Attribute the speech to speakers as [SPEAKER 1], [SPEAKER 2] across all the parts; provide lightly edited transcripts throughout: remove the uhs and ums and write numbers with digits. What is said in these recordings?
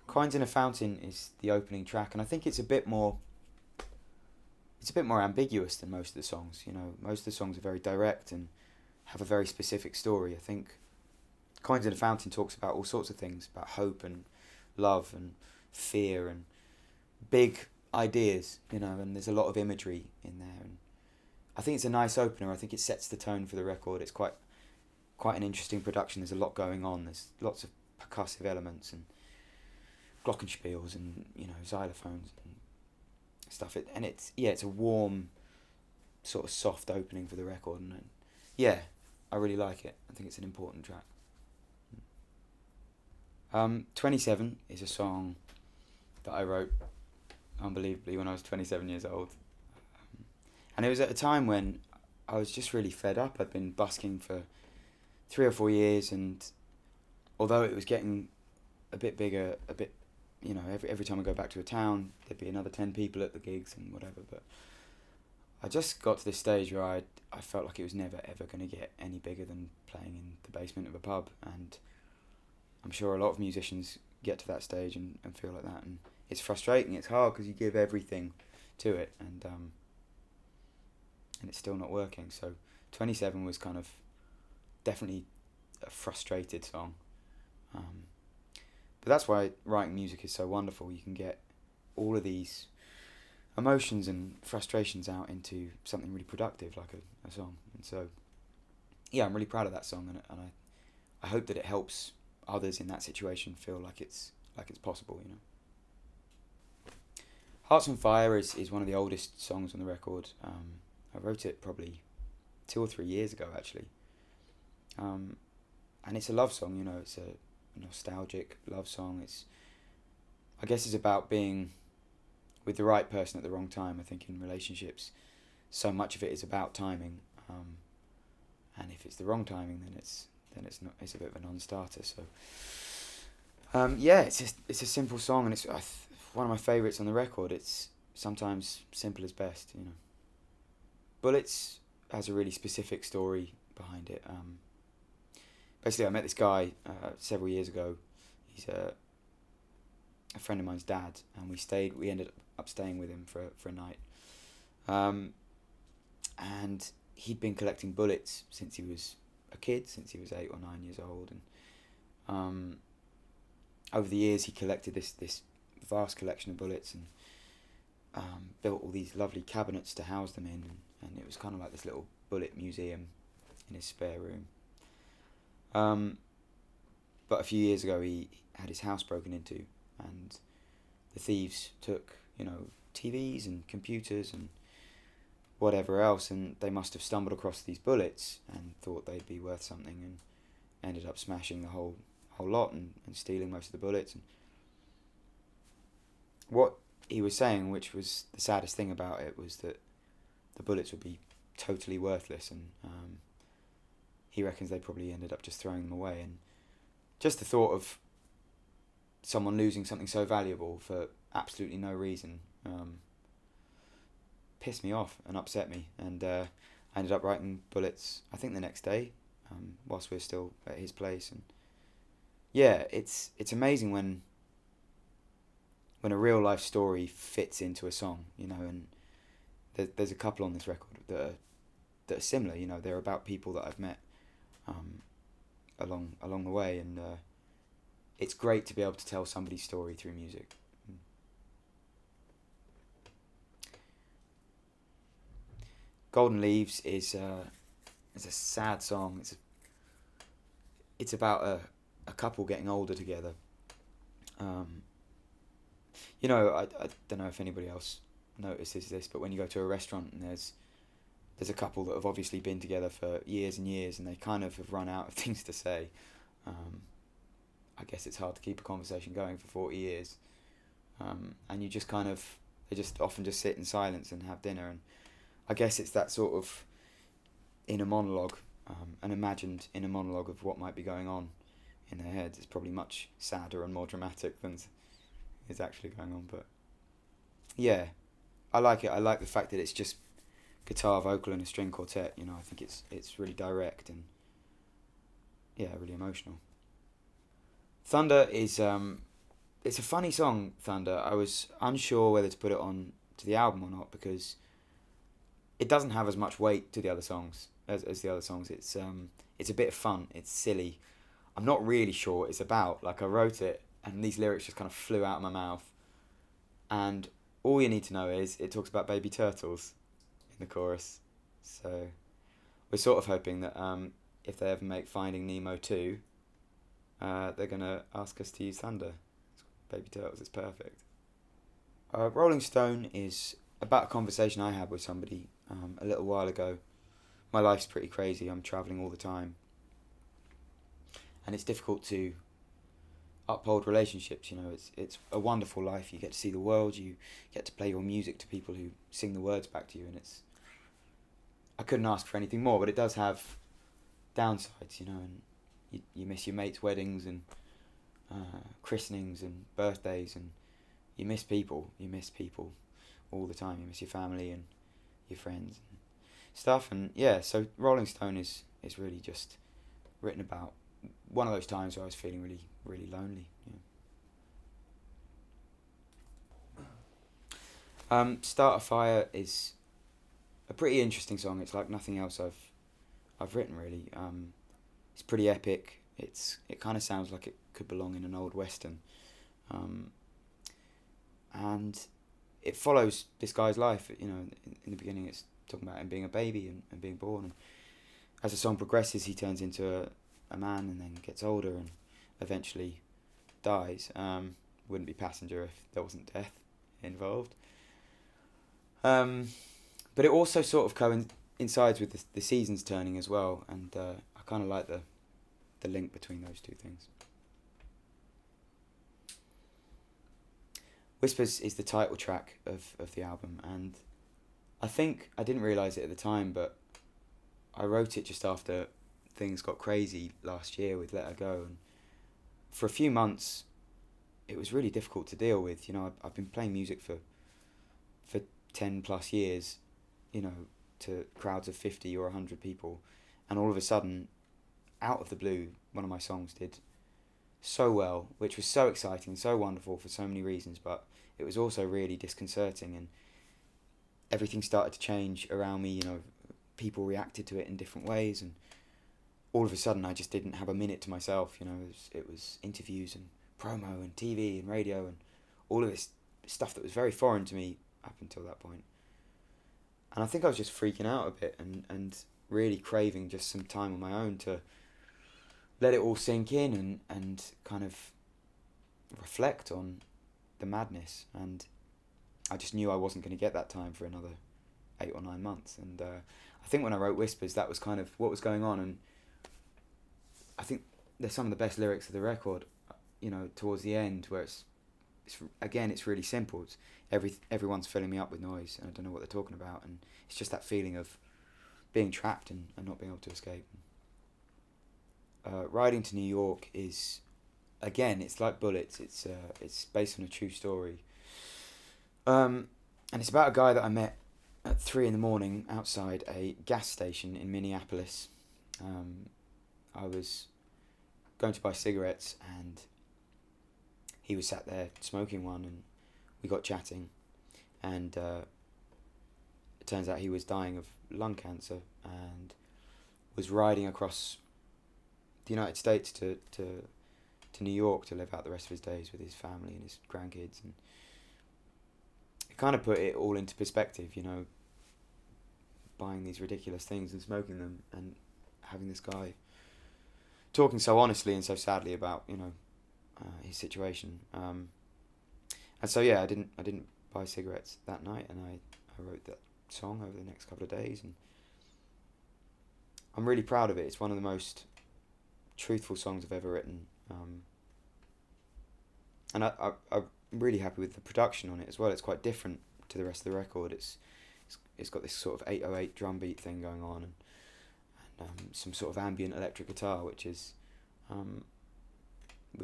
[SPEAKER 1] Coins in a Fountain is the opening track, and I think it's a bit more ambiguous than most of the songs. You know, most of the songs are very direct and have a very specific story. I think Coins in a Fountain talks about all sorts of things, about hope and love and fear and big ideas, you know, and there's a lot of imagery in there. And I think it's a nice opener. I think it sets the tone for the record. It's quite an interesting production. There's a lot going on. There's lots of percussive elements and glockenspiels and, you know, xylophones and stuff. It's a warm, sort of soft opening for the record, and yeah, I really like it. I think it's an important track. 27 is a song that I wrote unbelievably when I was 27 years old. And it was at a time when I was just really fed up. I'd been busking for 3 or 4 years, and although it was getting a bit bigger, a bit, you know, every time I go back to a town, there'd be another 10 people at the gigs and whatever. But I just got to this stage where I felt like it was never ever going to get any bigger than playing in the basement of a pub. And I'm sure a lot of musicians get to that stage and feel like that. And it's frustrating, it's hard because you give everything to it, and it's still not working. So 27 was kind of definitely a frustrated song. But that's why writing music is so wonderful. You can get all of these emotions and frustrations out into something really productive, like a song. And so, yeah, I'm really proud of that song, and I hope that it helps others in that situation feel like it's possible, you know. Hearts on Fire is one of the oldest songs on the record. I wrote it probably 2 or 3 years ago, actually. And it's a love song, you know. It's a nostalgic love song. I guess it's about being with the right person at the wrong time. I think in relationships, so much of it is about timing. And if it's the wrong timing, then it's a bit of a non-starter. So yeah, it's a simple song, and it's one of my favourites on the record. It's sometimes simple is best, you know. Bullets has a really specific story behind it. Basically, I met this guy several years ago. He's a friend of mine's dad, and we ended up staying with him for a night. And he'd been collecting bullets since he was a kid, since he was 8 or 9 years old, and over the years he collected this vast collection of bullets, and built all these lovely cabinets to house them in, and it was kind of like this little bullet museum in his spare room. But a few years ago he had his house broken into, and the thieves took, you know, TVs and computers and whatever else, and they must have stumbled across these bullets and thought they'd be worth something, and ended up smashing the whole lot and stealing most of the bullets. And what he was saying, which was the saddest thing about it, was that the bullets would be totally worthless, and he reckons they probably ended up just throwing them away. And just the thought of someone losing something so valuable for absolutely no reason pissed me off and upset me, and I ended up writing Bullets, I think the next day, whilst we were still at his place. And yeah, it's amazing when a real life story fits into a song, you know. And there's a couple on this record that are similar, you know. They're about people that I've met along the way, and it's great to be able to tell somebody's story through music. Golden Leaves is a sad song. It's about a couple getting older together. You know, I don't know if anybody else notices this, but when you go to a restaurant and there's a couple that have obviously been together for years and years, and they kind of have run out of things to say. I guess it's hard to keep a conversation going for 40 years. And you just they just often just sit in silence and have dinner. And I guess it's that sort of inner monologue, an imagined inner monologue of what might be going on in their heads. It's probably much sadder and more dramatic than is actually going on. But yeah, I like it. I like the fact that it's just guitar, vocal, and a string quartet. You know, I think it's really direct and yeah, really emotional. Thunder is it's a funny song, Thunder. I was unsure whether to put it on to the album or not because it doesn't have as much weight to the other songs as the other songs. It's a bit of fun. It's silly. I'm not really sure what it's about. Like I wrote it and these lyrics just kind of flew out of my mouth. And all you need to know is it talks about baby turtles in the chorus. So we're sort of hoping that if they ever make Finding Nemo 2, they're going to ask us to use Thunder. Baby turtles is perfect. Rolling Stone is about a conversation I had with somebody a little while ago. My life's pretty crazy. I'm travelling all the time. And it's difficult to uphold relationships. It's a wonderful life. You get to see the world. You get to play your music to people who sing the words back to you, and I couldn't ask for anything more. But it does have downsides, and you miss your mates' weddings and christenings and birthdays, and you miss people. You miss people all the time. You miss your family and your friends and stuff. And yeah, so Rolling Stone is really just written about one of those times where I was feeling really, really lonely. Start a Fire is a pretty interesting song. It's like nothing else I've written really. It's pretty epic. It kind of sounds like it could belong in an old western, and it follows this guy's life. In the beginning, it's talking about him being a baby and being born. And as the song progresses, he turns into a man and then gets older and eventually dies. Wouldn't be Passenger if there wasn't death involved. But it also sort of coincides with the seasons turning as well, and I kind of like the link between those two things. Whispers is the title track of the album, and I think I didn't realise it at the time, but I wrote it just after things got crazy last year with Let Her Go, and for a few months it was really difficult to deal with. I've been playing music for 10 plus years, to crowds of 50 or 100 people, and all of a sudden, out of the blue, one of my songs did so well, which was so exciting, so wonderful for so many reasons, but it was also really disconcerting, and everything started to change around me. People reacted to it in different ways, and all of a sudden I just didn't have a minute to myself. It was interviews and promo and TV and radio and all of this stuff that was very foreign to me up until that point. And I think I was just freaking out a bit and really craving just some time on my own to let it all sink in and kind of reflect on the madness. And I just knew I wasn't going to get that time for another 8 or 9 months. And I think when I wrote Whispers, that was kind of what was going on. And I think they're some of the best lyrics of the record, towards the end, where it's really simple. It's everyone's filling me up with noise and I don't know what they're talking about, and it's just that feeling of being trapped and not being able to escape. Riding to New York is, again, it's like Bullets. It's based on a true story, and it's about a guy that I met at 3 a.m. outside a gas station in Minneapolis. I was going to buy cigarettes and he was sat there smoking one, and we got chatting, and it turns out he was dying of lung cancer and was riding across the United States to New York to live out the rest of his days with his family and his grandkids. And it kind of put it all into perspective, buying these ridiculous things and smoking them, and having this guy talking so honestly and so sadly about his situation. And so yeah, I didn't buy cigarettes that night, and I wrote that song over the next couple of days, and I'm really proud of it. It's one of the most truthful songs I've ever written, and I'm really happy with the production on it as well. It's quite different to the rest of the record. It's got this sort of 808 drum beat thing going on, and some sort of ambient electric guitar, which is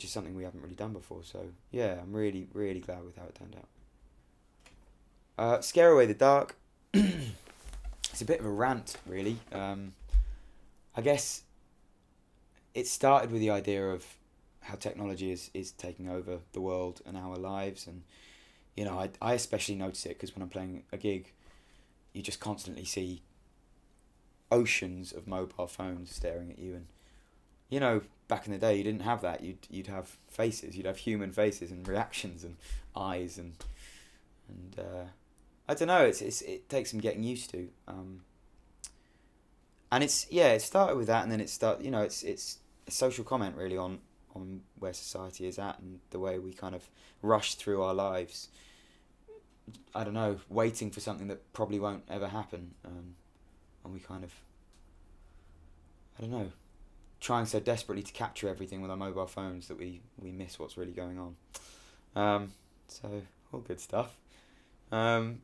[SPEAKER 1] something we haven't really done before. So yeah, I'm really, really glad with how it turned out. Scare Away the Dark. It's a bit of a rant, really. I guess it started with the idea of how technology is taking over the world and our lives. And you know, I especially notice it because when I'm playing a gig, you just constantly see oceans of mobile phones staring at you. And you know, back in the day, you didn't have that. You'd have faces, you'd have human faces and reactions and eyes, and I don't know. It takes some getting used to. And it's yeah, it started with that, and then you know, it's a social comment really on where society is at and the way we kind of rush through our lives. I don't know, waiting for something that probably won't ever happen, and we kind of, I don't know, trying so desperately to capture everything with our mobile phones that we miss what's really going on. So all good stuff. Um,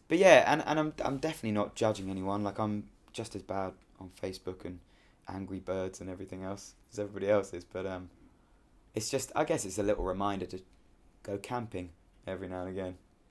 [SPEAKER 1] but yeah, and I'm definitely not judging anyone. Like I'm just as bad on Facebook and Angry Birds and everything else as everybody else is. But it's just, I guess it's a little reminder to go camping every now and again.